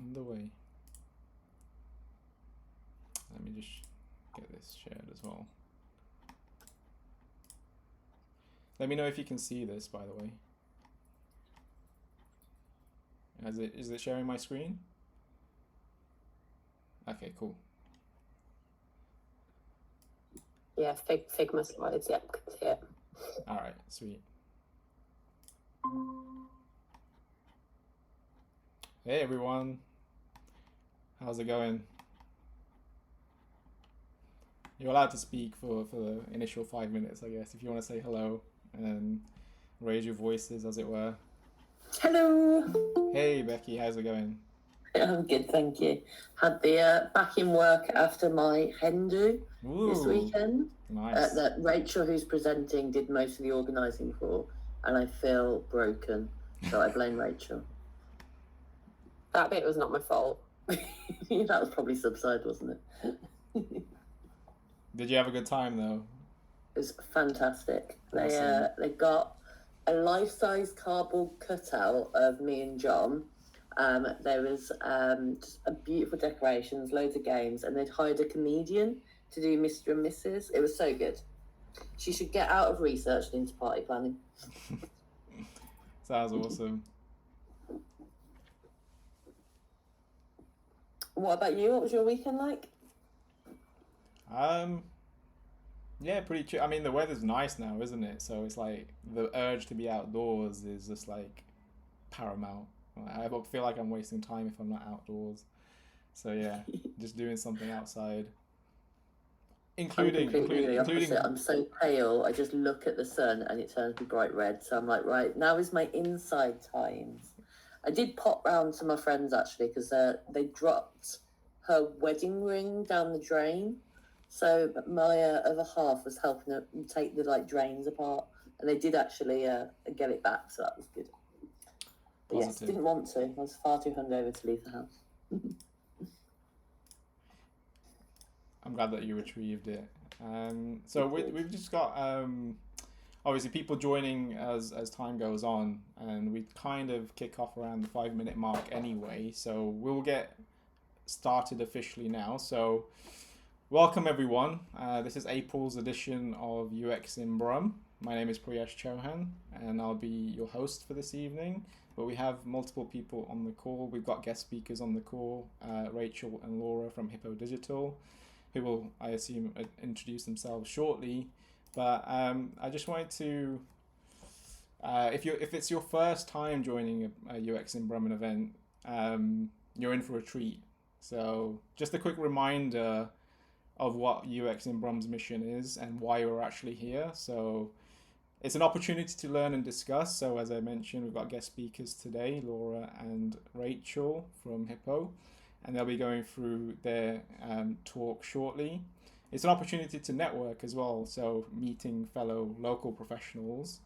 underway. Let me just get this shared as well. Let me know if you can see this, by the way. Is it sharing my screen? Okay, cool. Yeah, Figma slides, yep, can see it. All right, sweet. Hey everyone, how's it going? You're allowed to speak for the initial 5 minutes, I guess, if you want to say hello and raise your voices, as it were. Hello. Hey Becky, how's it going? I'm good, thank you. Had the back in work after my hen do this weekend. Nice. That Rachel, who's presenting, did most of the organising for, and I feel broken, so I blame Rachel. That bit was not my fault. That was probably subside, wasn't it? Did you have a good time though? It was fantastic. Awesome. They got a life-size cardboard cutout of me and John. There was just a beautiful decorations, loads of games, and they'd hired a comedian to do Mr. and Mrs. It was so good. She should get out of research and into party planning. Sounds awesome. What about you? What was your weekend like? Yeah, pretty chill. I mean, the weather's nice now, isn't it? So it's like the urge to be outdoors is just like paramount. I feel like I'm wasting time if I'm not outdoors. So yeah, just doing something outside. Including I'm so pale. I just look at the sun and it turns me bright red. So I'm like, right, now is my inside times. I did pop round to my friends actually because they dropped her wedding ring down the drain. So my other half was helping her take the drains apart, and they did actually get it back. So that was good. But yes, didn't want to. I was far too hungover to leave the house. I'm glad that you retrieved it. So we've just got obviously people joining as time goes on, and we kind of kick off around the 5-minute mark anyway. So we'll get started officially now. So welcome everyone. This is April's edition of UX in Brum. My name is Priyesh Chauhan, and I'll be your host for this evening. But we have multiple people on the call. We've got guest speakers on the call, Rachel and Laura from Hippo Digital, who will, I assume, introduce themselves shortly. But I just wanted to, if it's your first time joining a UX in Brum event, you're in for a treat. So just a quick reminder of what UX in Brum's mission is and why we're actually here. So it's an opportunity to learn and discuss. So as I mentioned, we've got guest speakers today, Laura and Rachel from Hippo, and they'll be going through their talk shortly. It's an opportunity to network as well, so meeting fellow local professionals,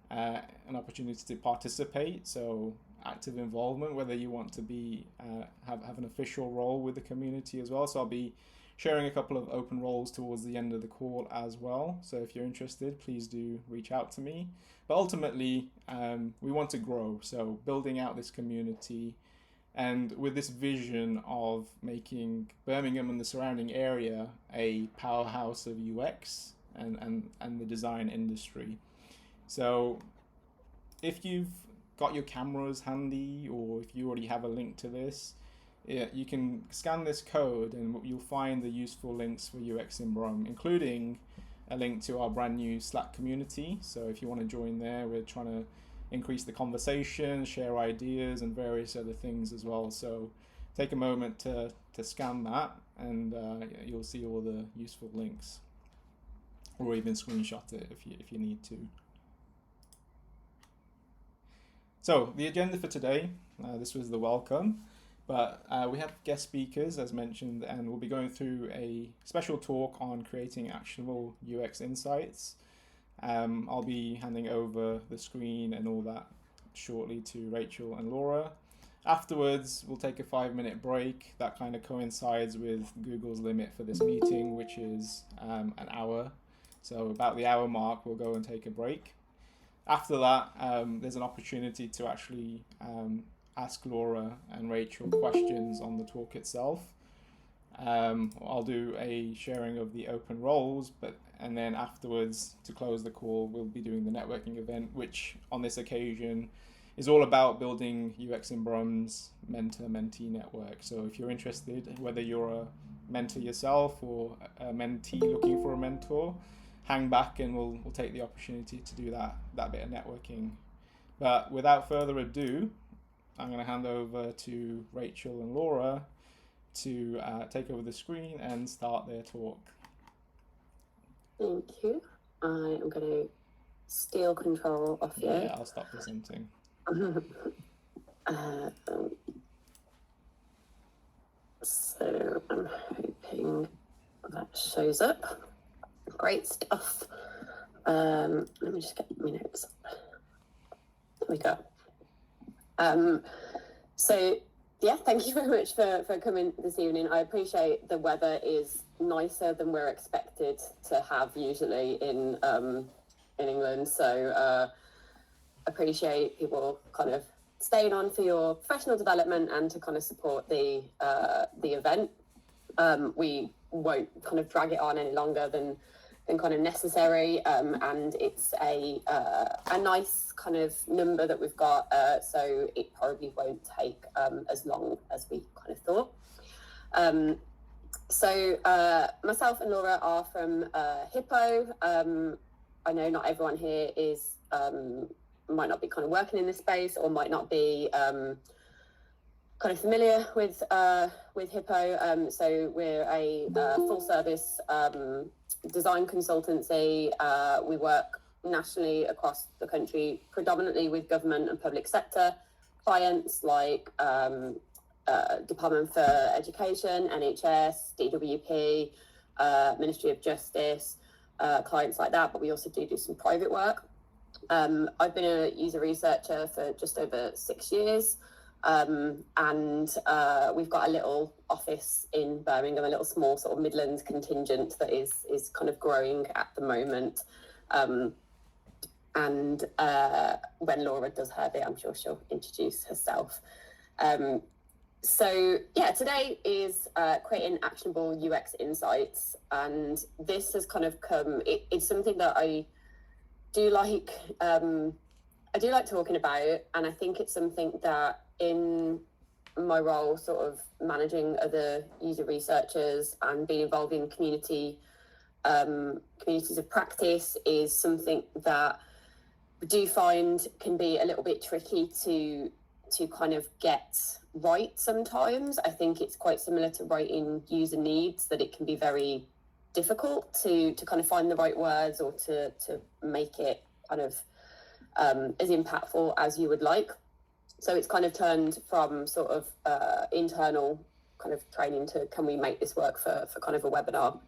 an opportunity to participate, so active involvement, whether you want to be have an official role with the community as well. So I'll be sharing a couple of open roles towards the end of the call as well. So if you're interested, please do reach out to me. But ultimately, we want to grow, so building out this community, and with this vision of making Birmingham and the surrounding area a powerhouse of UX and the design industry. So if you've got your cameras handy, or if you already have a link to this, you can scan this code and you'll find the useful links for UX in Brum, including a link to our brand new Slack community. So if you want to join there, we're trying to increase the conversation, share ideas, and various other things as well. So take a moment to scan that, and you'll see all the useful links, or even screenshot it if you need to. So the agenda for today, this was the welcome, but we have guest speakers as mentioned, and we'll be going through a special talk on creating actionable UX insights. I'll be handing over the screen and all that shortly to Rachel and Laura. Afterwards, we'll take a 5-minute break. That kind of coincides with Google's limit for this meeting, which is an hour. So about the hour mark, we'll go and take a break. After that, there's an opportunity to actually ask Laura and Rachel questions on the talk itself. I'll do a sharing of the open roles, and then afterwards, to close the call, we'll be doing the networking event, which on this occasion is all about building UX in Brum's mentor-mentee network. So if you're interested, whether you're a mentor yourself or a mentee looking for a mentor, hang back and we'll take the opportunity to do that bit of networking. But without further ado, I'm going to hand over to Rachel and Laura to take over the screen and start their talk. Thank you. I am going to steal control off you. Yeah, I'll stop presenting. So I'm hoping that shows up. Great stuff. Let me just get my notes up. There we go. So yeah, thank you very much for coming this evening. I appreciate the weather is nicer than we're expected to have usually in England. So appreciate people kind of staying on for your professional development and to kind of support the event. We won't kind of drag it on any longer than kind of necessary, and it's a nice kind of number that we've got, so it probably won't take as long as we kind of thought. So myself and Laura are from Hippo. I know not everyone here is might not be kind of working in this space or might not be kind of familiar with Hippo. So we're a full service design consultancy. We work nationally across the country, predominantly with government and public sector clients like Department for Education, NHS, DWP, Ministry of Justice, clients like that, but we also do some private work. I've been a user researcher for just over 6 years, and we've got a little office in Birmingham, a little small sort of Midlands contingent that is kind of growing at the moment. And when Laura does her bit, I'm sure she'll introduce herself. So yeah, today is creating actionable UX insights, and this has kind of come. It's something that I do like. I do like talking about, and I think it's something that in my role, sort of managing other user researchers and being involved in communities of practice, is something that we do find can be a little bit tricky to kind of get right sometimes. I think it's quite similar to writing user needs, that it can be very difficult to kind of find the right words or to make it kind of as impactful as you would like. So it's kind of turned from sort of internal kind of training to, can we make this work for kind of a webinar?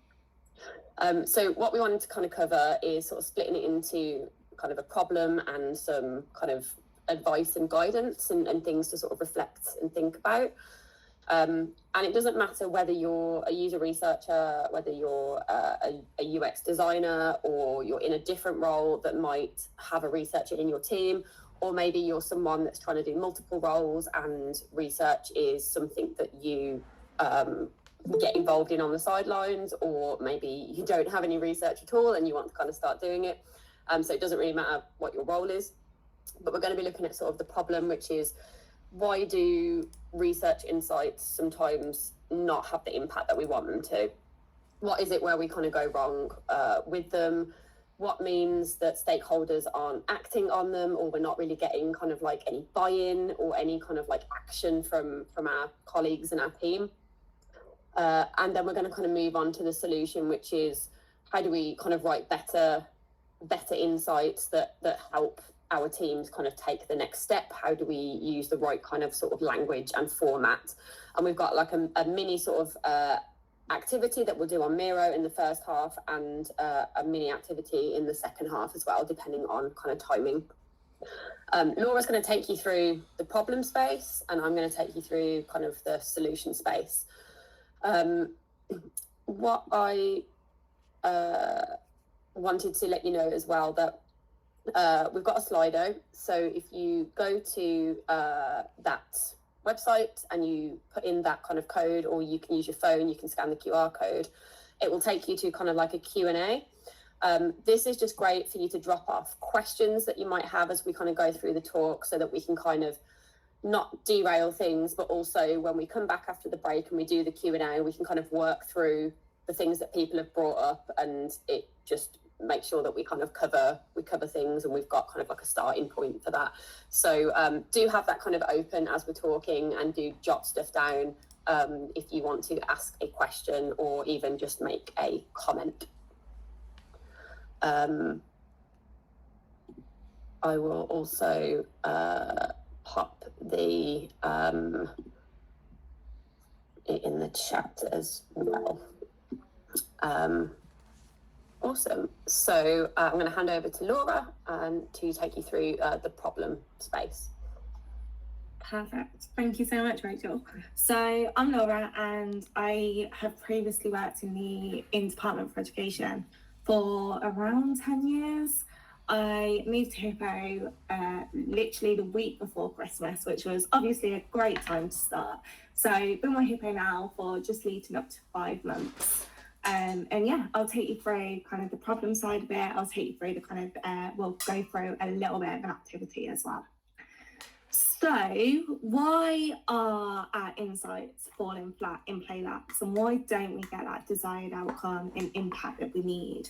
So what we wanted to kind of cover is sort of splitting it into kind of a problem and some kind of advice and guidance and things to sort of reflect and think about. And it doesn't matter whether you're a user researcher, whether you're a UX designer, or you're in a different role that might have a researcher in your team, or maybe you're someone that's trying to do multiple roles and research is something that you get involved in on the sidelines, or maybe you don't have any research at all and you want to kind of start doing it. So it doesn't really matter what your role is, but we're going to be looking at sort of the problem, which is, why do research insights sometimes not have the impact that we want them to? What is it where we kind of go wrong with them? What means that stakeholders aren't acting on them, or we're not really getting kind of like any buy-in or any kind of like action from our colleagues and our team? And then we're going to kind of move on to the solution, which is, how do we kind of write better insights that help our teams kind of take the next step? How do we use the right kind of sort of language and format? And we've got like a mini sort of activity that we'll do on Miro in the first half, and a mini activity in the second half as well, depending on kind of timing. Laura's going to take you through the problem space, and I'm going to take you through kind of the solution space. What I wanted to let you know as well, that we've got a Slido. So if you go to that website and you put in that kind of code, or you can use your phone, you can scan the QR code, it will take you to kind of like a Q&A. This is just great for you to drop off questions that you might have as we kind of go through the talk, so that we can kind of not derail things, but also when we come back after the break and we do the Q&A, we can kind of work through the things that people have brought up, and it just makes sure that we kind of cover things, and we've got kind of like a starting point for that. So do have that kind of open as we're talking, and do jot stuff down if you want to ask a question or even just make a comment. I will also pop the it in the chat as well. Awesome. So I'm going to hand over to Laura to take you through the problem space. Perfect. Thank you so much, Rachel. So I'm Laura, and I have previously worked in the Department for Education for around 10 years. I moved to Hippo literally the week before Christmas, which was obviously a great time to start. So been with Hippo now for just leading up to 5 months. And yeah, I'll take you through kind of the problem side of it. I'll take you through the kind of, we'll go through a little bit of an activity as well. So why are our insights falling flat in play labs, and why don't we get that desired outcome and impact that we need?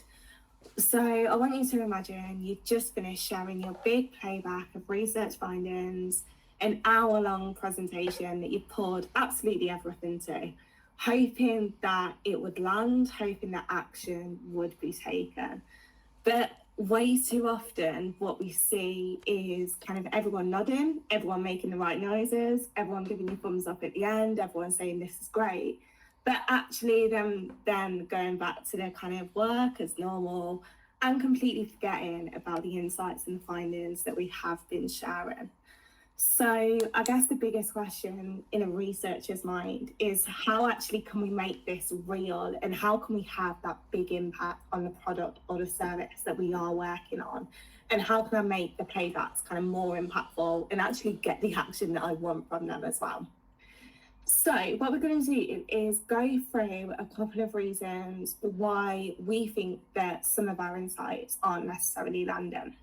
So I want you to imagine you just finished sharing your big playback of research findings, an hour-long presentation that you poured absolutely everything to, hoping that it would land, hoping that action would be taken. But way too often what we see is kind of everyone nodding, everyone making the right noises, everyone giving you thumbs up at the end, everyone saying this is great, but actually them then going back to their kind of work as normal and completely forgetting about the insights and the findings that we have been sharing. So I guess the biggest question in a researcher's mind is, how actually can we make this real, and how can we have that big impact on the product or the service that we are working on? And how can I make the playbacks kind of more impactful and actually get the action that I want from them as well? So what we're going to do is go through a couple of reasons why we think that some of our insights aren't necessarily landing.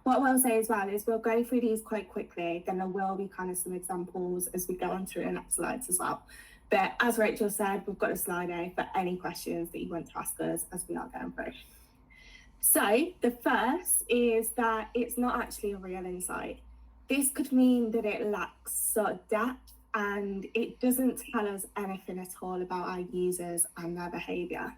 What I will say as well is we'll go through these quite quickly, then there will be kind of some examples as we go on to the next slides as well. But as Rachel said, we've got a Slido for any questions that you want to ask us as we are going through. So the first is that it's not actually a real insight. This could mean that it lacks sort of depth, and it doesn't tell us anything at all about our users and their behaviour.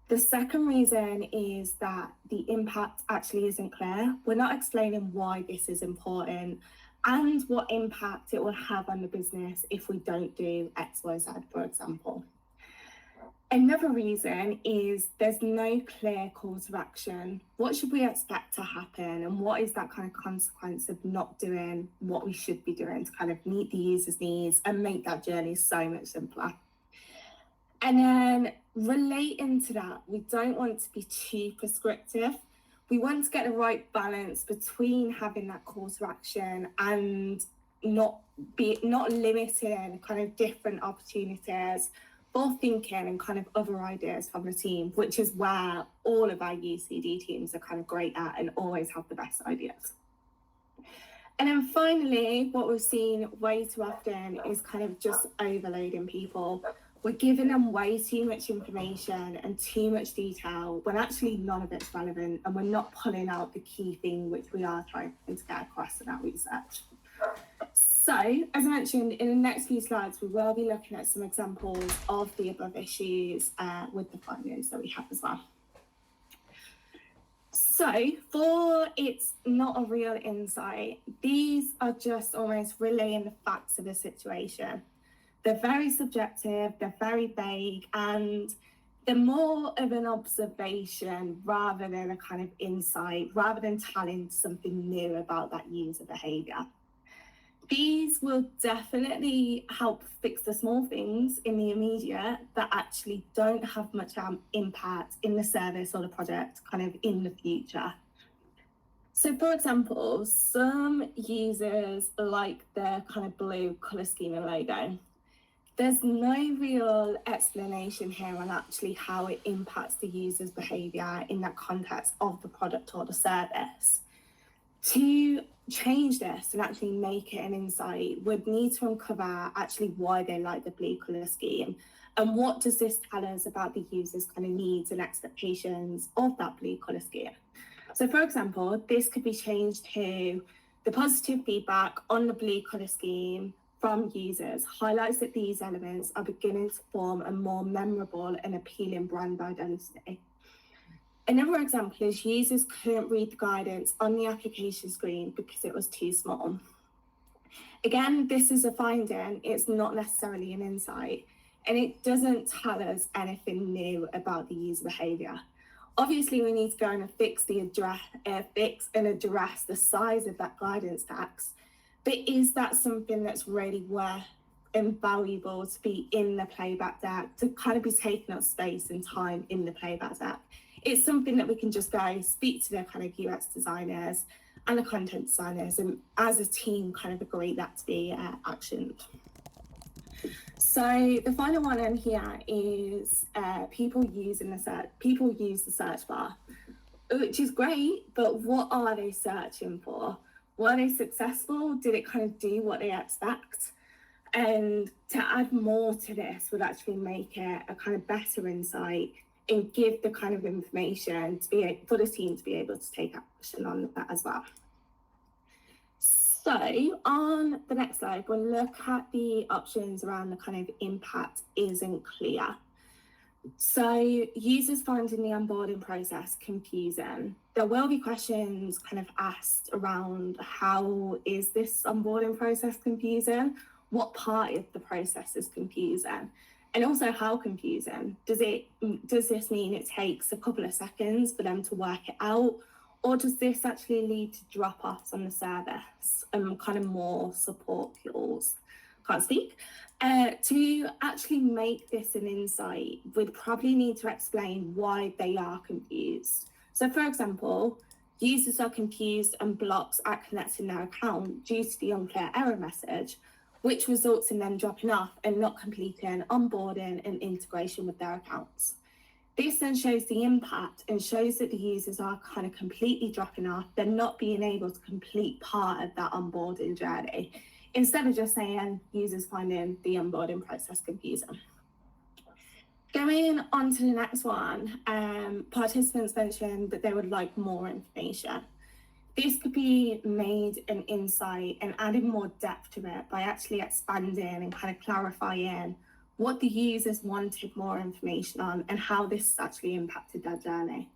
The second reason is that the impact actually isn't clear. We're not explaining why this is important and what impact it will have on the business if we don't do X, Y, Z, for example. Another reason is there's no clear call to action. What should we expect to happen, and what is that kind of consequence of not doing what we should be doing to kind of meet the user's needs and make that journey so much simpler? And then relating to that, we don't want to be too prescriptive. We want to get the right balance between having that call to action and not limiting kind of different opportunities for thinking and kind of other ideas from the team, which is where all of our UCD teams are kind of great at and always have the best ideas. And then finally, what we've seen way too often is kind of just overloading people. We're giving them way too much information and too much detail when actually none of it's relevant, and we're not pulling out the key thing which we are trying to get across in our research. So, as I mentioned, in the next few slides, we will be looking at some examples of the above issues with the findings that we have as well. So, for it's not a real insight, these are just almost relaying the facts of the situation. They're very subjective, they're very vague, and they're more of an observation rather than a kind of insight, rather than telling something new about that user behaviour. These will definitely help fix the small things in the immediate that actually don't have much impact in the service or the project kind of in the future. So for example, some users like the kind of blue colour scheme and logo. There's no real explanation here on actually how it impacts the user's behaviour in that context of the product or the service. To change this and actually make it an insight, we'd need to uncover actually why they like the blue colour scheme and what does this tell us about the user's kind of needs and expectations of that blue colour scheme. So for example, this could be changed to the positive feedback on the blue colour scheme from users highlights that these elements are beginning to form a more memorable and appealing brand identity. Another example is users couldn't read the guidance on the application screen because it was too small. Again, this is a finding, it's not necessarily an insight, and it doesn't tell us anything new about the user behaviour. Obviously, we need to go and fix and address the size of that guidance text. But is that something that's really worth and valuable to be in the playback deck, to kind of be taking up space and time in the playback deck? It's something that we can just go speak to the kind of UX designers and the content designers, and as a team kind of agree that to be actioned. So the final one in here is people use the search bar, which is great, but what are they searching for? Were they successful? Did it kind of do what they expect? And to add more to this would actually make it a kind of better insight and give the kind of information for the team to be able to take action on that as well. So on the next slide, we'll look at the options around the kind of impact isn't clear. So users finding the onboarding process confusing. There will be questions kind of asked around how is this onboarding process confusing? What part of the process is confusing? And also how confusing? Does this mean it takes a couple of seconds for them to work it out? Or does this actually lead to drop-offs on the service and kind of more support calls? Can't speak. To actually make this an insight, we'd probably need to explain why they are confused. So for example, users are confused and blocks at connecting their account due to the unclear error message, which results in them dropping off and not completing onboarding and integration with their accounts. This then shows the impact and shows that the users are kind of completely dropping off. They're not being able to complete part of that onboarding journey, instead of just saying users finding the onboarding process confusing. Going on to the next one, participants mentioned that they would like more information. This could be made an insight and adding more depth to it by actually expanding and kind of clarifying what the users wanted more information on and how this actually impacted their journey.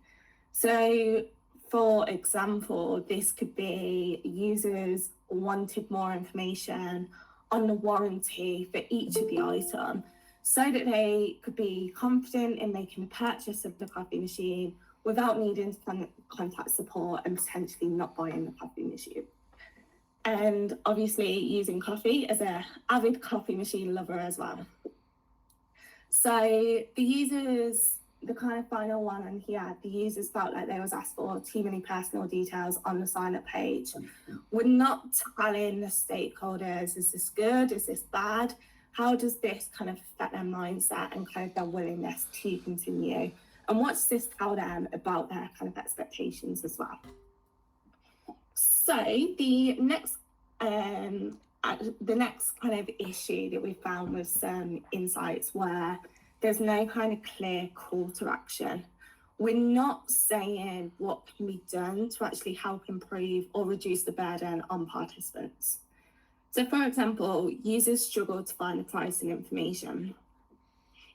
So for example, this could be users wanted more information on the warranty for each of the items so that they could be confident in making the purchase of the coffee machine without needing to contact support and potentially not buying the coffee machine. And obviously using coffee as an avid coffee machine lover as well. So the kind of final one on here, the users felt like they was asked for too many personal details on the sign-up page. We're not telling the stakeholders, is this good, is this bad? How does this kind of affect their mindset and kind of their willingness to continue? And what does this tell them about their kind of expectations as well? So the next kind of issue that we found was some insights where there's no kind of clear call to action. We're not saying what can be done to actually help improve or reduce the burden on participants. So for example, users struggle to find the pricing information.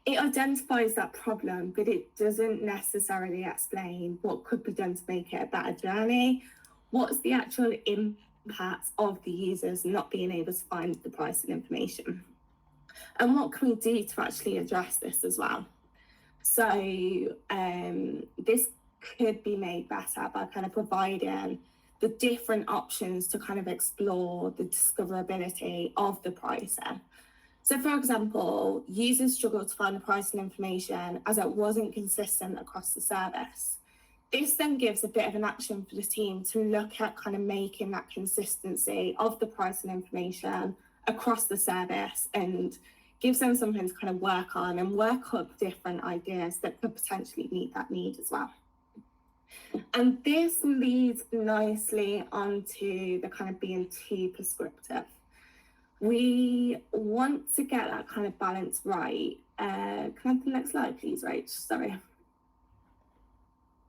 It identifies that problem, but it doesn't necessarily explain what could be done to make it a better journey. What's the actual impact of the users not being able to find the pricing information? And what can we do to actually address this as well? So this could be made better by kind of providing the different options to kind of explore the discoverability of the pricing. So for example, users struggled to find the pricing information as it wasn't consistent across the service. This then gives a bit of an action for the team to look at kind of making that consistency of the price and information across the service, and gives them something to kind of work on and work up different ideas that could potentially meet that need as well. And this leads nicely onto the kind of being too prescriptive. We want to get that kind of balance right. Can I have the next slide, please, Rach? Sorry.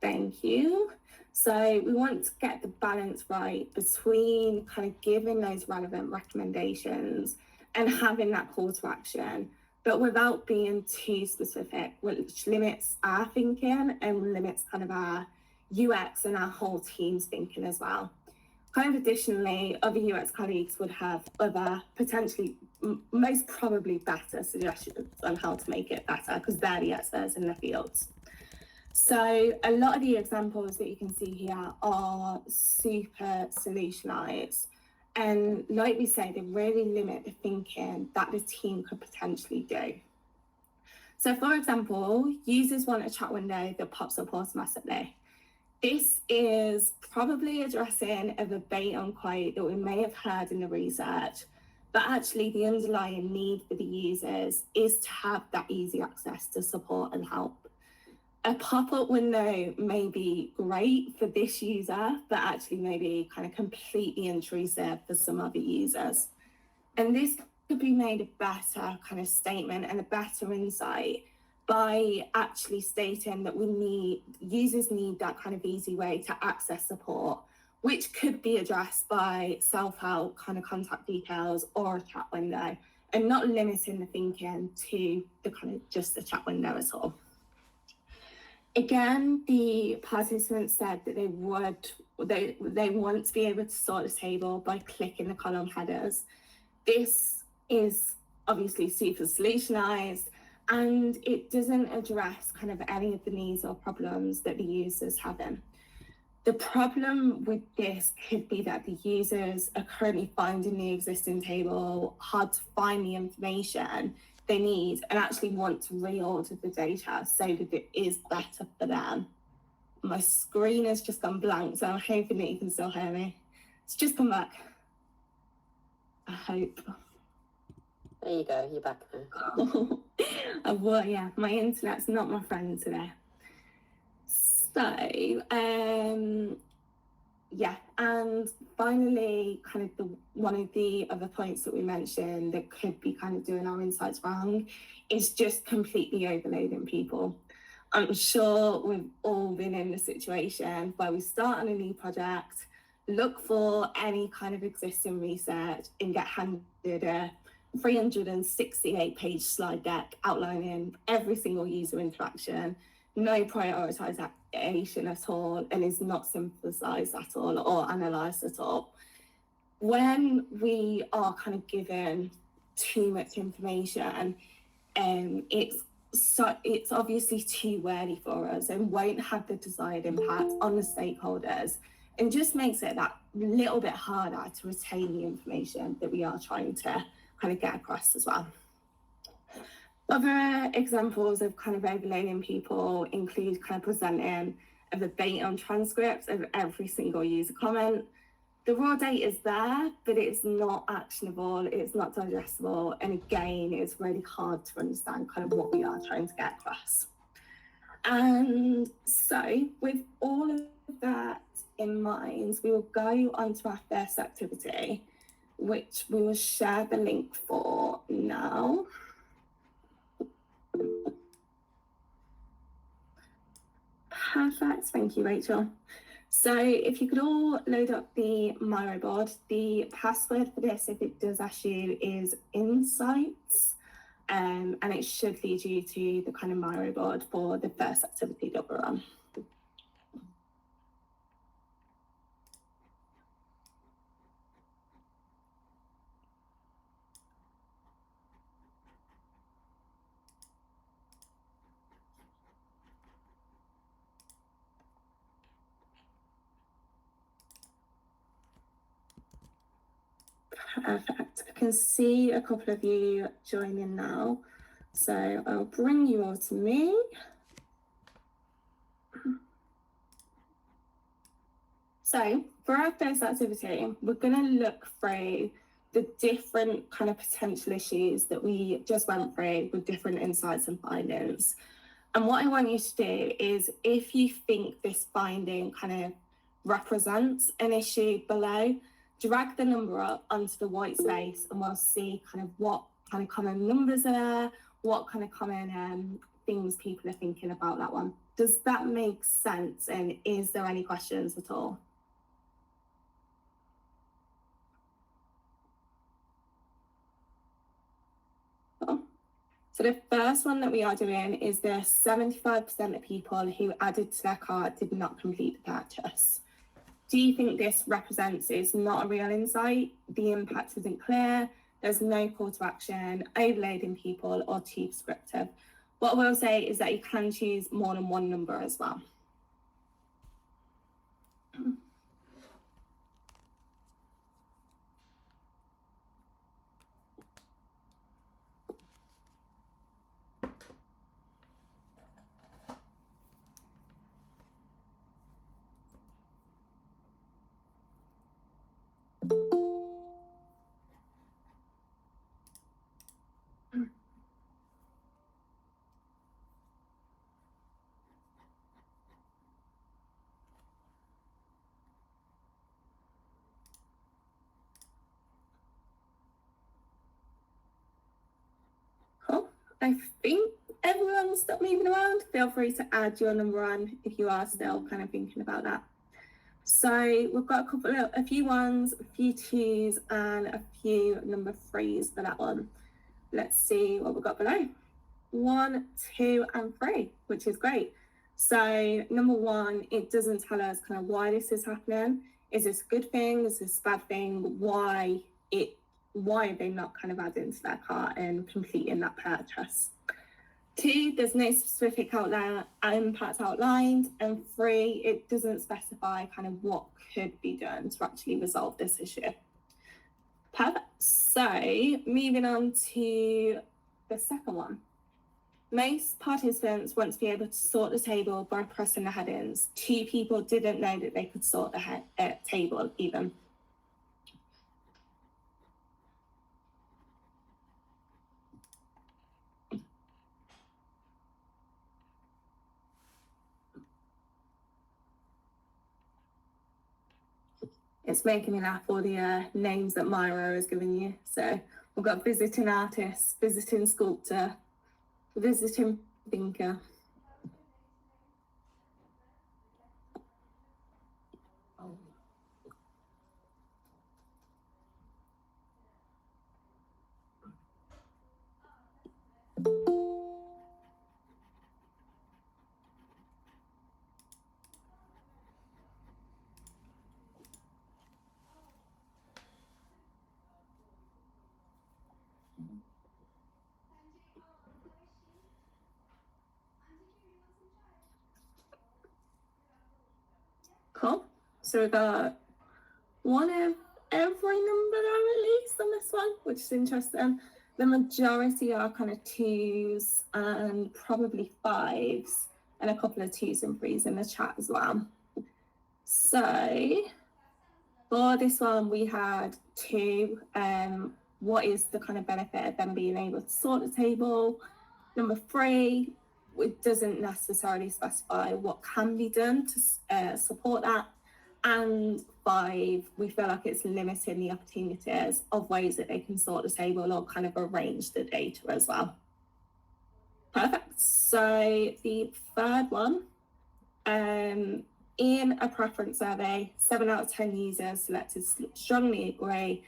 Thank you. So we want to get the balance right between kind of giving those relevant recommendations and having that call to action, but without being too specific, which limits our thinking and limits kind of our UX and our whole team's thinking as well. Kind of additionally, other UX colleagues would have other potentially, most probably better suggestions on how to make it better, because they're the experts in their fields. So a lot of the examples that you can see here are super solutionized. And like we say, they really limit the thinking that the team could potentially do. So for example, users want a chat window that pops up automatically. This is probably addressing a verbatim quote that we may have heard in the research, but actually the underlying need for the users is to have that easy access to support and help. A pop-up window may be great for this user, but actually may be kind of completely intrusive for some other users. And this could be made a better kind of statement and a better insight by actually stating that users need that kind of easy way to access support, which could be addressed by self-help kind of contact details or a chat window, and not limiting the thinking to the kind of just the chat window at all. Again, the participants said that they want to be able to sort the table by clicking the column headers. This is obviously super solutionized, and it doesn't address kind of any of the needs or problems that the users have in. The problem with this could be that the users are currently finding the existing table hard to find the information they need and actually want to reorder the data so that it is better for them. My screen has just gone blank, so I'm hoping that you can still hear me. It's just come back. I hope. There you go, you're back now. Well, yeah, my internet's not my friend today. So, yeah, and finally, kind of one of the other points that we mentioned that could be kind of doing our insights wrong is just completely overloading people. I'm sure we've all been in the situation where we start on a new project, look for any kind of existing research and get handed a 368-page slide deck outlining every single user interaction, no prioritization at all, and is not synthesized at all or analyzed at all. When we are kind of given too much information, it's obviously too wordy for us and won't have the desired impact on the stakeholders, and just makes it that little bit harder to retain the information that we are trying to kind of get across as well. Other examples of kind of overloading people include kind of presenting a verbatim transcript of every single user comment. The raw data is there, but it's not actionable, it's not digestible, and again, it's really hard to understand kind of what we are trying to get across. And so, with all of that in mind, we will go on to our first activity, which we will share the link for now. Perfect, thank you, Rachel. So if you could all load up the Miro board, the password for this, if it does ask you, is insights, and it should lead you to the kind of Miro board for the first activity that we're on. Perfect. I can see a couple of you joining now, so I'll bring you all to me. So for our first activity, we're going to look through the different kind of potential issues that we just went through with different insights and findings. And what I want you to do is, if you think this finding kind of represents an issue below, drag the number up onto the white space and we'll see kind of what kind of common numbers are there, what kind of common things people are thinking about that one. Does that make sense? And is there any questions at all? So the first one that we are doing is the 75% of people who added to their cart did not complete the purchase. Do you think this represents it's not a real insight, the impact isn't clear, there's no call to action, overloading people, or too prescriptive? What I will say is that you can choose more than one number as well. Cool. I think everyone stop moving around. Feel free to add your number on if you are still kind of thinking about that. So we've got a few ones, a few twos, and a few number threes for that one. Let's see what we've got below. 1, 2, and 3, which is great. So number one, it doesn't tell us kind of why this is happening. Is this a good thing? Is this a bad thing? Why are they not kind of adding to their cart and completing that purchase? 2, there's no specific impact outlined. And 3, it doesn't specify kind of what could be done to actually resolve this issue. Perfect. So moving on to the second one. Most participants want to be able to sort the table by pressing the headings. 2 people didn't know that they could sort the table even. It's making me laugh, all the names that Myra has given you. So we've got visiting artist, visiting sculptor, visiting thinker. Cool. So we've got one of every number there at least on this one, which is interesting. The majority are kind of 2s and probably 5s, and a couple of 2s and 3s in the chat as well. So for this one, we had 2. What is the kind of benefit of them being able to sort the table? Number 3, it doesn't necessarily specify what can be done to support that. And 5, we feel like it's limiting the opportunities of ways that they can sort the table or kind of arrange the data as well. Perfect. So the third one, in a preference survey, 7 out of 10 users selected strongly agree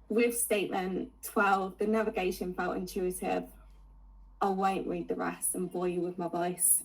with statement 12. The navigation felt intuitive. I won't read the rest and bore you with my voice.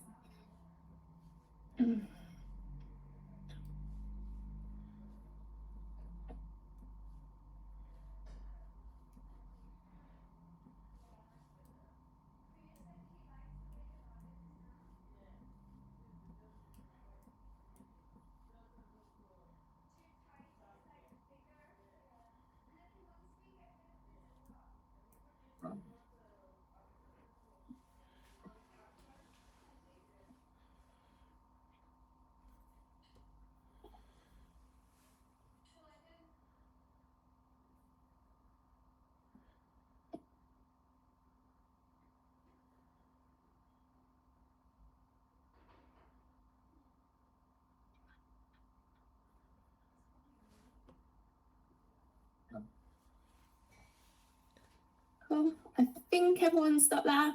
think everyone's stopped there.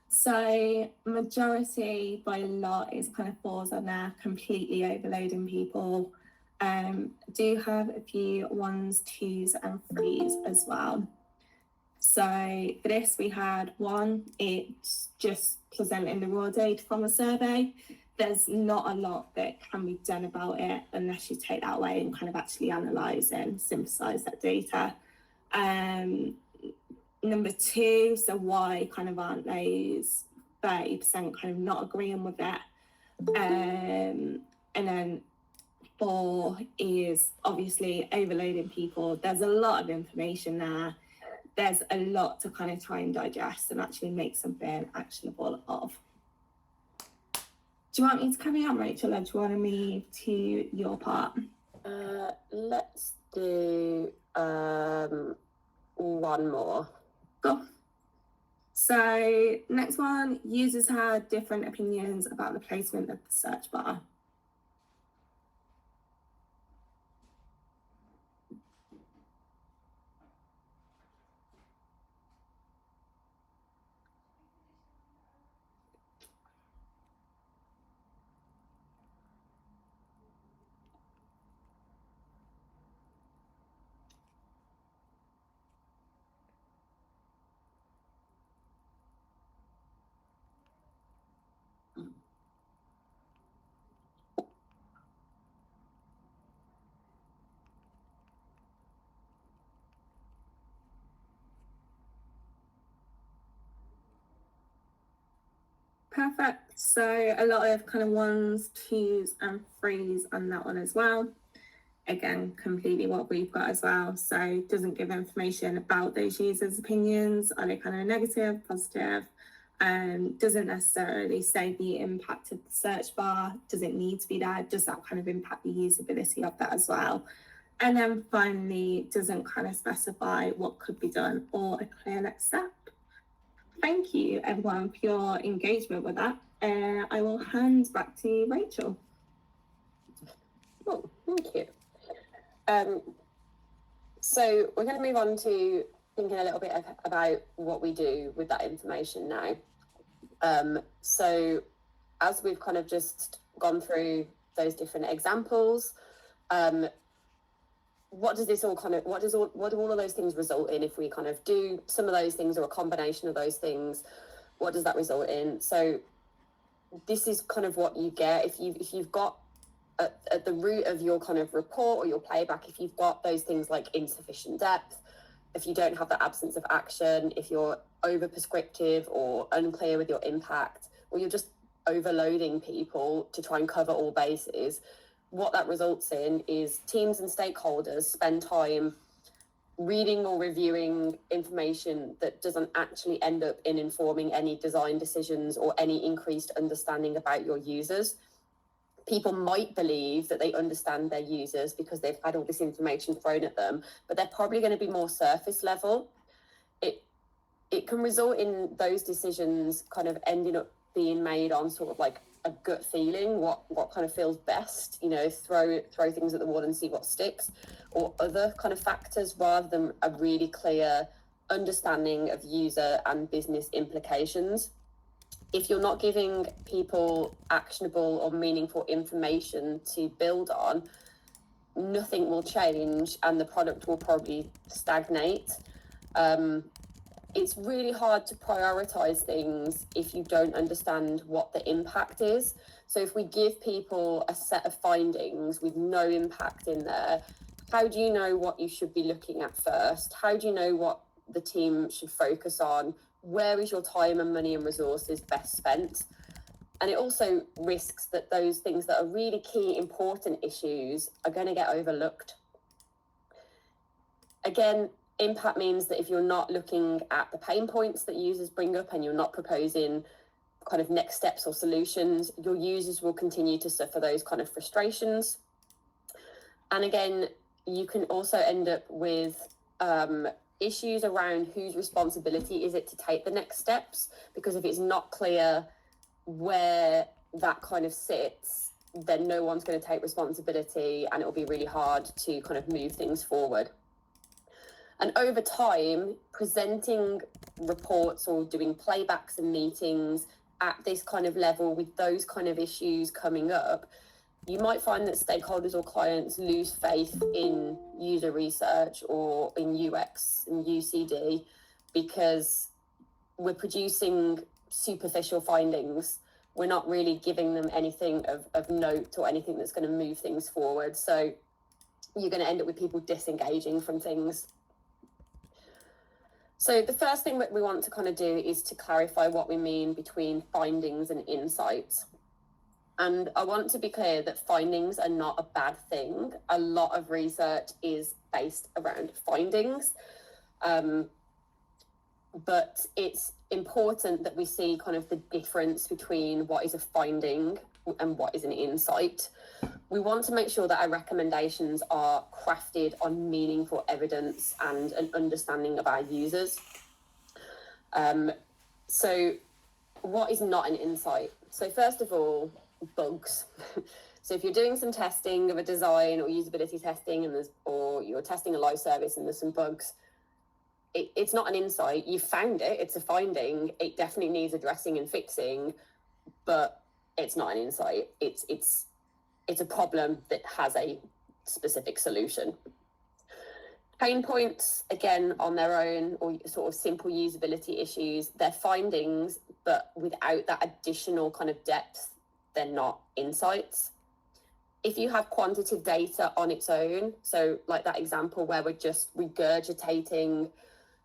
So majority by a lot is kind of falls on there, completely overloading people. Do have a few 1s, 2s and 3s as well. So for this we had 1, it's just presenting the raw data from a survey. There's not a lot that can be done about it unless you take that away and kind of actually analyse and synthesise that data. Number 2, so why kind of aren't those 30% kind of not agreeing with that? And then 4 is obviously overloading people. There's a lot of information there. There's a lot to kind of try and digest and actually make something actionable of. Do you want me to carry on, Rachel, or do you want to move to your part? Let's do 1 more. Cool. So next one, users had different opinions about the placement of the search bar. Perfect. So a lot of kind of 1s, 2s and 3s on that one as well. Again, completely what we've got as well. So doesn't give information about those users' opinions. Are they kind of negative, positive? Doesn't necessarily say the impact of the search bar. Does it need to be there? Does that kind of impact the usability of that as well? And then finally, doesn't kind of specify what could be done or a clear next step. Thank you, everyone, for your engagement with that. I will hand back to Rachel. Oh, thank you. So we're going to move on to thinking a little bit about what we do with that information now. So as we've kind of just gone through those different examples, what does this all kind of, what do all of those things result in if we kind of do some of those things or a combination of those things? What does that result in? So this is kind of what you get if you've got at the root of your kind of report or your playback, if you've got those things like insufficient depth, if you don't have the absence of action, if you're over prescriptive or unclear with your impact, or you're just overloading people to try and cover all bases, what that results in is teams and stakeholders spend time reading or reviewing information that doesn't actually end up in informing any design decisions or any increased understanding about your users. People might believe that they understand their users because they've had all this information thrown at them, but they're probably going to be more surface level. It can result in those decisions kind of ending up being made on sort of like a gut feeling, what kind of feels best, you know, throw things at the wall and see what sticks, or other kind of factors rather than a really clear understanding of user and business implications. If you're not giving people actionable or meaningful information to build on, nothing will change and the product will probably stagnate. It's really hard to prioritize things if you don't understand what the impact is. So if we give people a set of findings with no impact in there, how do you know what you should be looking at first? How do you know what the team should focus on? Where is your time and money and resources best spent? And it also risks that those things that are really key, important issues are going to get overlooked. Again, impact means that if you're not looking at the pain points that users bring up and you're not proposing kind of next steps or solutions, your users will continue to suffer those kind of frustrations. And again, you can also end up with issues around whose responsibility is it to take the next steps, because if it's not clear where that kind of sits, then no one's going to take responsibility and it'll be really hard to kind of move things forward. And over time, presenting reports or doing playbacks and meetings at this kind of level with those kind of issues coming up, you might find that stakeholders or clients lose faith in user research or in UX and UCD because we're producing superficial findings. We're not really giving them anything of note or anything that's going to move things forward. So you're going to end up with people disengaging from things. So the first thing that we want to kind of do is to clarify what we mean between findings and insights. And I want to be clear that findings are not a bad thing. A lot of research is based around findings. But it's important that we see kind of the difference between what is a finding and what is an insight. We want to make sure that our recommendations are crafted on meaningful evidence and an understanding of our users. So what is not an insight? So first of all, bugs. So if you're doing some testing of a design or usability testing or you're testing a live service and there's some bugs, it's not an insight. You found it, it's a finding. It definitely needs addressing and fixing, but it's not an insight. It's a problem that has a specific solution. Pain points, again, on their own, or sort of simple usability issues, they're findings, but without that additional kind of depth, they're not insights. If you have quantitative data on its own, so like that example where we're just regurgitating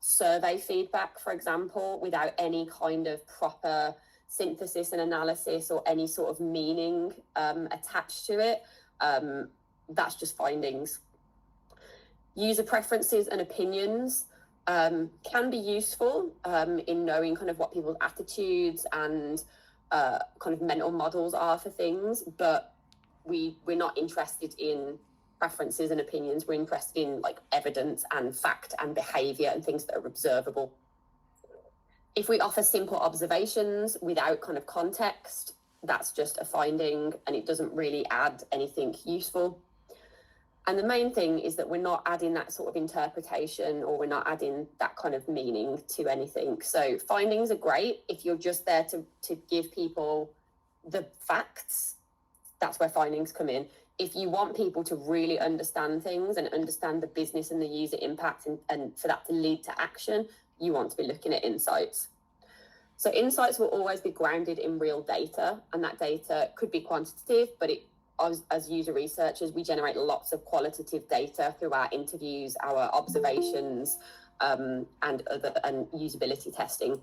survey feedback, for example, without any kind of proper synthesis and analysis or any sort of meaning attached to it, that's just findings. User preferences and opinions can be useful in knowing kind of what people's attitudes and kind of mental models are for things, but we're not interested in preferences and opinions. We're interested in like evidence and fact and behaviour and things that are observable. If we offer simple observations without kind of context, that's just a finding and it doesn't really add anything useful. And the main thing is that we're not adding that sort of interpretation or we're not adding that kind of meaning to anything. So findings are great if you're just there to give people the facts. That's where findings come in. If you want people to really understand things and understand the business and the user impact and for that to lead to action, you want to be looking at insights. So insights will always be grounded in real data, and that data could be quantitative, but as user researchers, we generate lots of qualitative data through our interviews, our observations, and usability testing.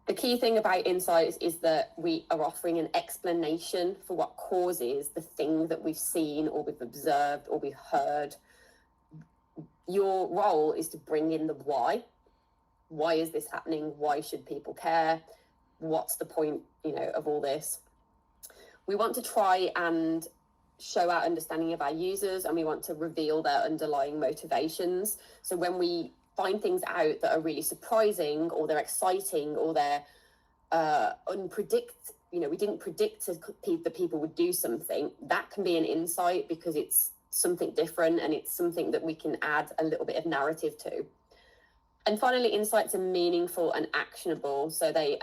The key thing about insights is that we are offering an explanation for what causes the thing that we've seen or we've observed or we've heard. Your role is to bring in the why. Why is this happening? Why should people care? What's the point, of all this? We want to try and show our understanding of our users, and we want to reveal their underlying motivations. So when we find things out that are really surprising or they're exciting or they're unpredictable, we didn't predict that people would do something, that can be an insight because it's something different and it's something that we can add a little bit of narrative to. And finally, insights are meaningful and actionable, so they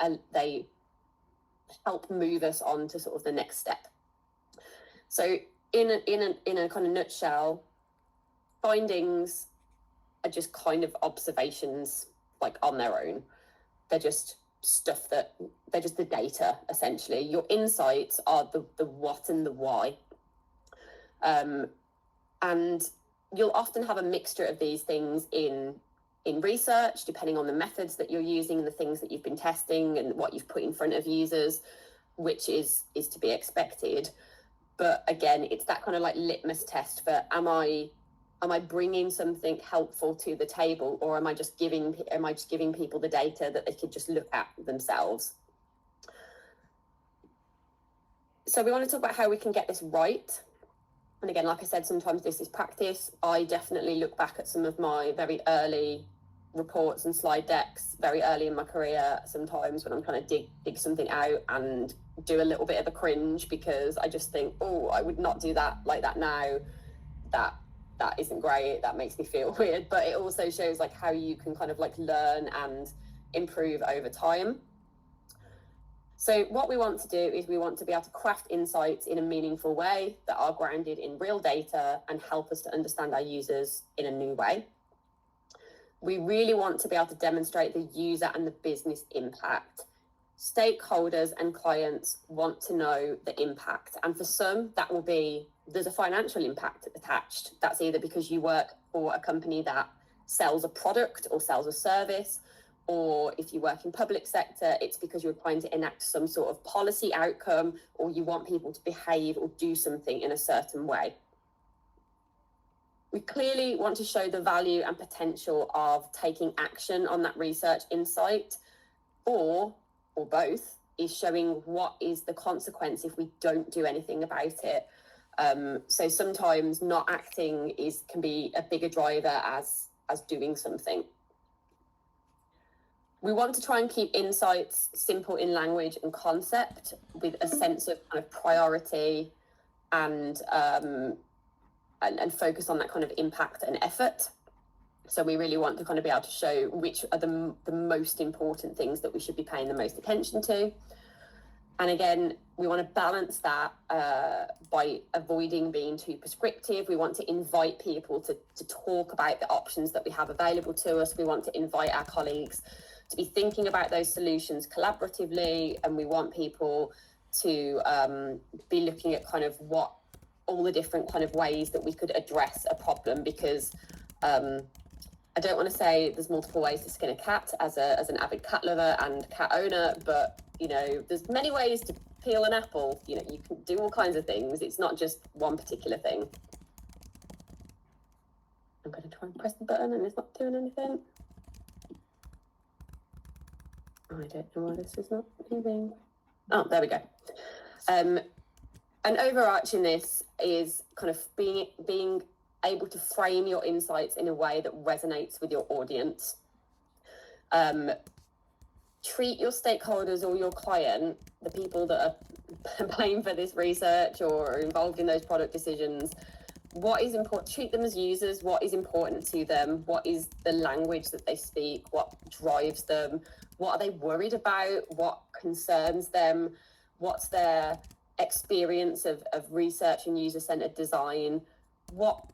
help move us on to sort of the next step. So in a kind of nutshell, findings are just kind of observations like on their own. They're just stuff they're just the data, essentially. Your insights are the what and the why. And you'll often have a mixture of these things in research, depending on the methods that you're using, the things that you've been testing and what you've put in front of users, which is to be expected. But again, it's that kind of like litmus test for am I bringing something helpful to the table, or am I just giving people the data that they could just look at themselves? So we want to talk about how we can get this right. And again, like I said, sometimes this is practice. I definitely look back at some of my very early reports and slide decks very early in my career sometimes when I'm trying to dig something out and do a little bit of a cringe because I just think, oh, I would not do that like that now. That that isn't great, that makes me feel weird, but it also shows like how you can kind of like learn and improve over time. So what we want to do is we want to be able to craft insights in a meaningful way that are grounded in real data and help us to understand our users in a new way. We really want to be able to demonstrate the user and the business impact. Stakeholders and clients want to know the impact. And for some, that will be, there's a financial impact attached. That's either because you work for a company that sells a product or sells a service, or if you work in public sector, it's because you're trying to enact some sort of policy outcome, or you want people to behave or do something in a certain way. We clearly want to show the value and potential of taking action on that research insight, or both, is showing what is the consequence if we don't do anything about it. So sometimes not acting can be a bigger driver as doing something. We want to try and keep insights simple in language and concept, with a sense of kind of priority and focus on that kind of impact and effort. So we really want to kind of be able to show which are the most important things that we should be paying the most attention to. And again, we want to balance that by avoiding being too prescriptive. We want to invite people to talk about the options that we have available to us. We want to invite our colleagues to be thinking about those solutions collaboratively, and we want people to be looking at kind of what all the different kind of ways that we could address a problem, because I don't want to say there's multiple ways to skin a cat as an avid cat lover and cat owner, but you know, there's many ways to peel an apple. You know, you can do all kinds of things. It's not just one particular thing. I'm going to try and press the button and it's not doing anything. I don't know why this is not moving. Oh, there we go. And overarching this is kind of being able to frame your insights in a way that resonates with your audience. Treat your stakeholders or your client, the people that are paying for this research or are involved in those product decisions, what is important, treat them as users, what is important to them, what is the language that they speak, what drives them, what are they worried about, what concerns them, what's their experience of research and user-centered design, what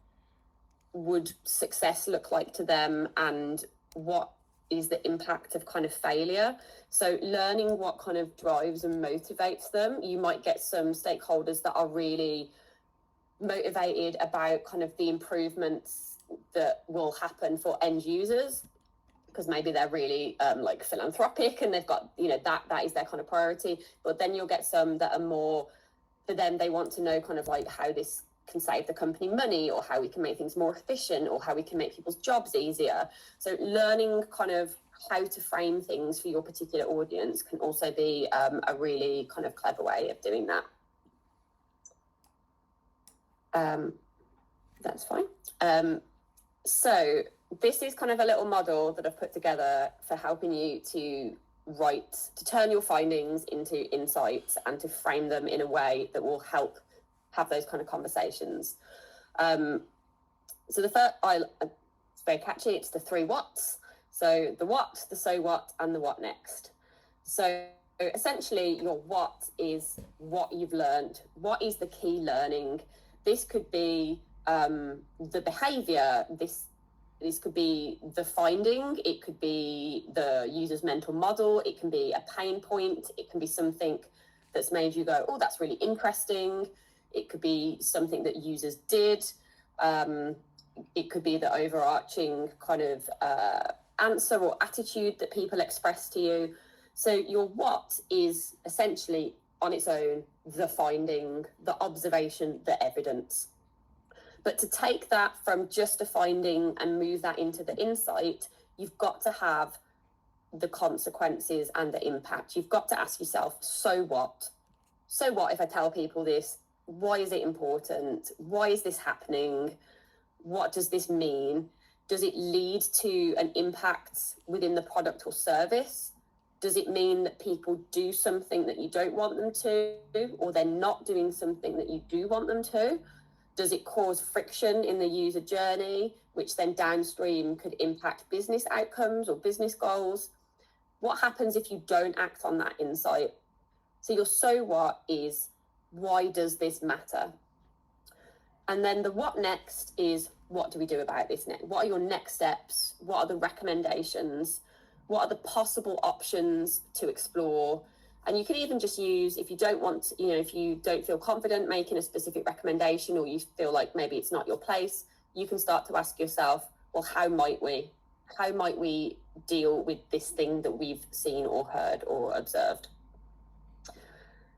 would success look like to them, and what is the impact of kind of failure. So learning what kind of drives and motivates them. You might get some stakeholders that are really motivated about kind of the improvements that will happen for end users, because maybe they're really like philanthropic and they've got, you know, that is their kind of priority. But then you'll get some that are more, for them, they want to know kind of like how this can save the company money, or how we can make things more efficient, or how we can make people's jobs easier. So learning kind of how to frame things for your particular audience can also be a really kind of clever way of doing that. That's fine. So this is kind of a little model that I've put together for helping you to turn your findings into insights and to frame them in a way that will help have those kind of conversations. So the first, it's very catchy, it's the 3 whats. So the what, the so what, and the what next. So essentially your what is what you've learned. What is the key learning? This could be the behaviour, this could be the finding, it could be the user's mental model, it can be a pain point, it can be something that's made you go, oh, that's really interesting. It could be something that users did. It could be the overarching kind of answer or attitude that people express to you. So your what is essentially on its own the finding, the observation, the evidence. But to take that from just a finding and move that into the insight, you've got to have the consequences and the impact. You've got to ask yourself, so what? So what if I tell people this? Why is it important? Why is this happening? What does this mean? Does it lead to an impact within the product or service? Does it mean that people do something that you don't want them to, or they're not doing something that you do want them to? Does it cause friction in the user journey, which then downstream could impact business outcomes or business goals? What happens if you don't act on that insight? So your so what is, why does this matter? And then the what next is, what do we do about this next? What are your next steps? What are the recommendations? What are the possible options to explore? And you can even just use, if you don't want to, if you don't feel confident making a specific recommendation, or you feel like maybe it's not your place, you can start to ask yourself, well, how might we deal with this thing that we've seen or heard or observed?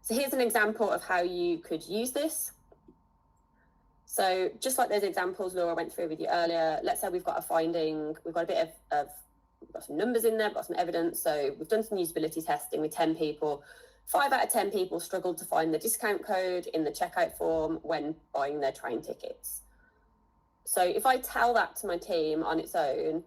So here's an example of how you could use this. So just like those examples Laura went through with you earlier, let's say we've got a finding, we've got a bit of we've got some numbers in there, we've got some evidence. So we've done some usability testing with 10 people. 5 out of 10 people struggled to find the discount code in the checkout form when buying their train tickets. So if I tell that to my team on its own,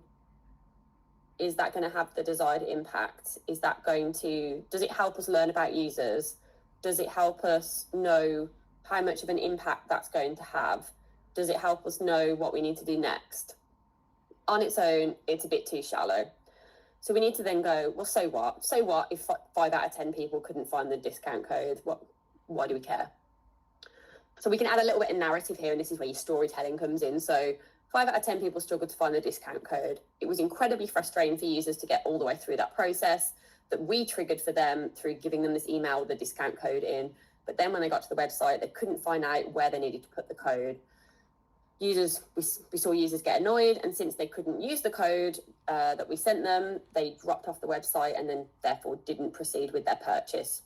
is that going to have the desired impact? Is that going to, does it help us learn about users? Does it help us know how much of an impact that's going to have? Does it help us know what we need to do next? On its own, it's a bit too shallow. So we need to then go, well, so what? So what if 5 out of 10 people couldn't find the discount code? Why do we care? So we can add a little bit of narrative here, and this is where your storytelling comes in. So 5 out of 10 people struggled to find the discount code. It was incredibly frustrating for users to get all the way through that process that we triggered for them through giving them this email with the discount code in. But then when they got to the website, they couldn't find out where they needed to put the code. Users, we saw users get annoyed, and since they couldn't use the code that we sent them, they dropped off the website and then therefore didn't proceed with their purchase.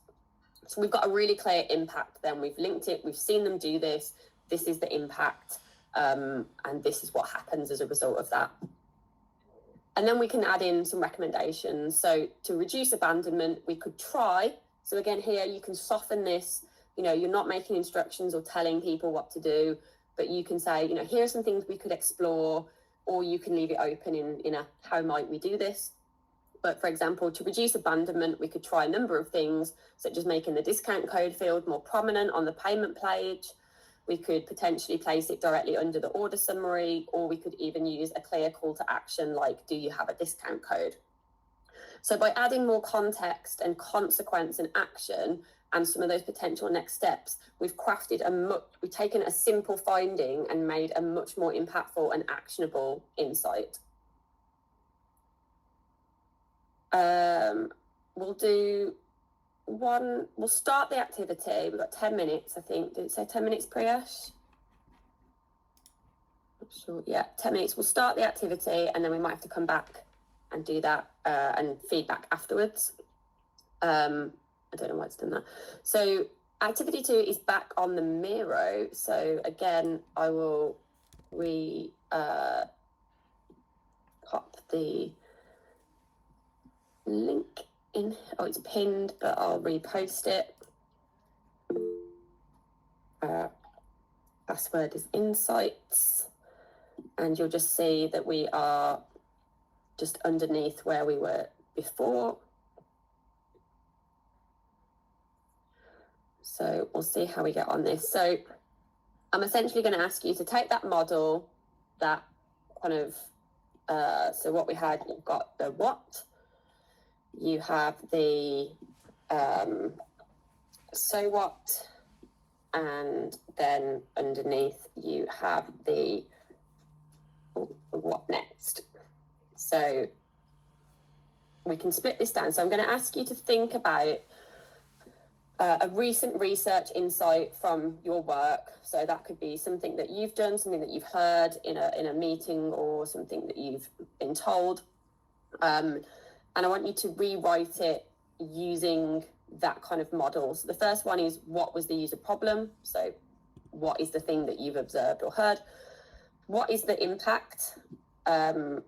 So we've got a really clear impact then. We've linked it, we've seen them do this, this is the impact, and this is what happens as a result of that. And then we can add in some recommendations. So to reduce abandonment, we could try, so again here you can soften this, you're not making instructions or telling people what to do, but you can say, here are some things we could explore, or you can leave it open in a how might we do this. But for example, to reduce abandonment, we could try a number of things, such as making the discount code field more prominent on the payment page. We could potentially place it directly under the order summary, or we could even use a clear call to action like, do you have a discount code? So by adding more context and consequence and action and some of those potential next steps, we've crafted we've taken a simple finding and made a much more impactful and actionable insight. We'll start the activity. We've got 10 minutes, I think. Did it say 10 minutes, Priyash? Not sure. Yeah, 10 minutes. We'll start the activity, and then we might have to come back and do that and feedback afterwards. I don't know why it's done that. So activity 2 is back on the Miro. So again, I will pop the link in. Oh, it's pinned, but I'll repost it. Password is insights, and you'll just see that we are just underneath where we were before. So we'll see how we get on this. So I'm essentially going to ask you to take that model, that kind of, so what we had, you've got the what, you have the so what, and then underneath you have the what next. So we can split this down. So I'm going to ask you to think about a recent research insight from your work. So that could be something that you've done, something that you've heard in a meeting, or something that you've been told. And I want you to rewrite it using that kind of model. So the first one is, what was the user problem? So what is the thing that you've observed or heard? What is the impact that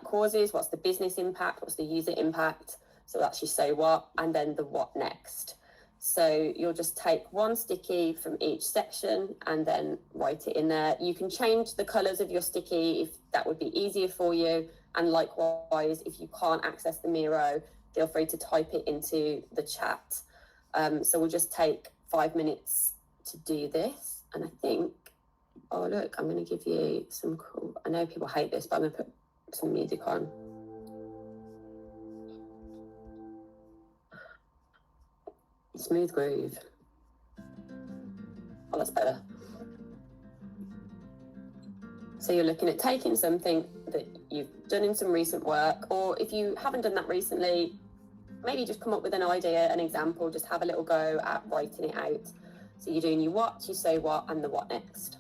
causes? What's the business impact? What's the user impact? So that's your so what, and then the what next. So you'll just take one sticky from each section and then write it in there. You can change the colors of your sticky if that would be easier for you. And likewise, if you can't access the Miro, feel free to type it into the chat. So we'll just take 5 minutes to do this. And I think, oh look, I'm going to give you some cool, I know people hate this, but I'm going to put some music on. Smooth groove. Oh, that's better. So you're looking at taking something that you've done in some recent work, or if you haven't done that recently, maybe just come up with an idea, an example, just have a little go at writing it out. So you're doing your what, you say what, and the what next.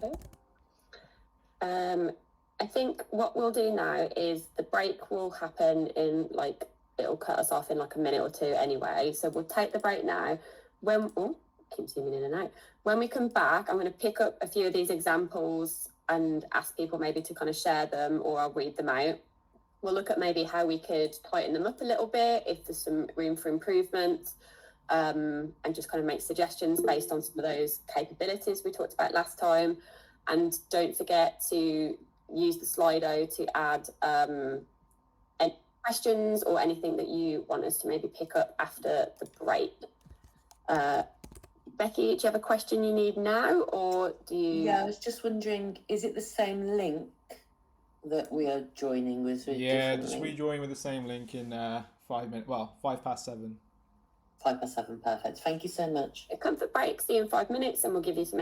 Okay. I think what we'll do now is the break will happen in like, it'll cut us off in like a minute or two anyway. So we'll take the break now. Keep zooming in and out. When we come back, I'm going to pick up a few of these examples and ask people maybe to kind of share them, or I'll read them out. We'll look at maybe how we could tighten them up a little bit, if there's some room for improvement, and just kind of make suggestions based on some of those capabilities we talked about last time. And don't forget to use the Slido to add any questions or anything that you want us to maybe pick up after the break. Becky, do you have a question you need now, or do you? Yeah, I was just wondering, is it the same link that we are joining with? Yeah, just rejoin with the same link in 5 minutes. Well, 7:05. 7:05, perfect. Thank you so much. A comfort break. See you in 5 minutes, and we'll give you some